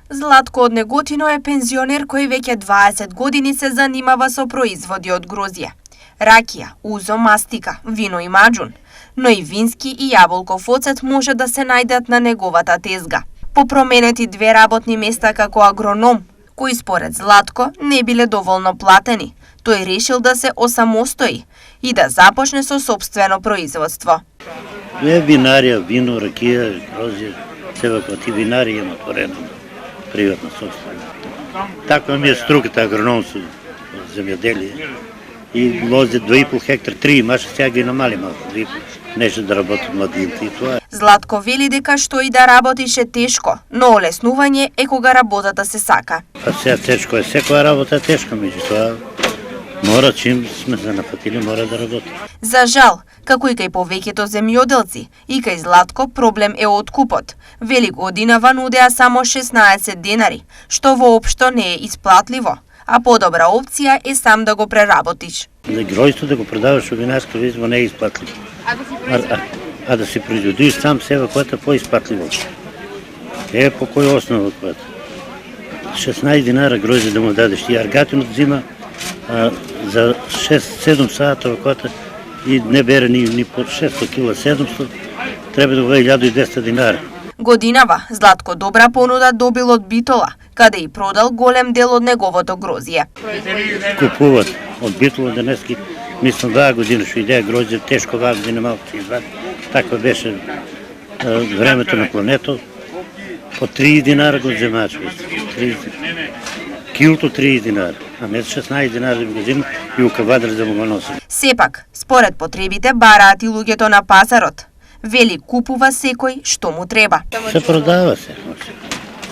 Златко од Неготино е пензионер кој веќе 20 години се занимава со производи од грозје. Ракија, узо, мастика, вино и маџун, но и вински и јаболков оцет може да се најдат на неговата тезга. Попроменети 2 работни места како агроном, кои според Златко не биле доволно платени, тој решил да се осамостои и да започне со сопствено производство. Винарија, вино, ракија, грозје, себако ти винарија има отворено приватна собственост. Таква ми е струката агрономство, земјоделие. И лозе 2,5 хектар, 3 имаше, сега ги намали малко, неше да работат младинци и тоа. Златко вели дека што и да работише тешко, но олеснување е кога работата се сака. Па сега тешко е, секоја работа е тешка, меѓутоа мора, чим сме се нафатили, мора да работи. За жал, како и кај повеќето земјоделци, и кај Златко проблем е откупот. Вели годинава нудеа само 16 денари, што воопшто не е исплатливо, а подобра опција е сам да го преработиш. Гројство да го продаваш во винарска изба не е исплатливо. А да се произведиш сам себе, което е по-исплатливо. Е по кој основа което? 16 динара гројзе да му дадеш. И аргатинот взима за 6-7 сата, което и не бере ни по 600 кила, 700, треба да го бъде 1200 динара. Годинава Златко добра понуда добил од Битола, каде и продал голем дел од неговото грозје. Купуват од Битола денески, мислам 2 години што идеја грозје, тешко 2 години малко се извади. Таква беше времето на плането. По 30 динара го вземаш. Килто 30 динара, а не 16 динара да го взима и у кавадр да му го носи. Сепак, според потребите бараат и луѓето на пазарот. Вели купува секој што му треба. Се продава се.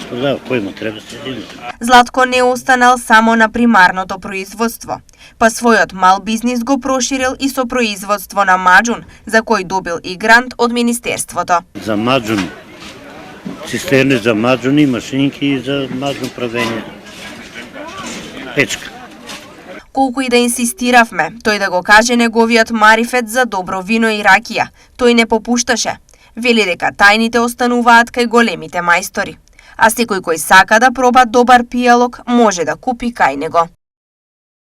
Продава кој му треба се взима. Златко не останал само на примарното производство, па својот мал бизнис го проширил и со производство на маџун, за кој добил и грант од Министерството. За маџун, цистерни за маџуни, машинки и за маџун правење. Печка. Колку и да инсистиравме, тој да го каже неговиот марифет за добро вино и ракија, тој не попушташе. Вели дека тајните остануваат кај големите мајстори, а секој кој сака да проба добар пијалок може да купи кај него.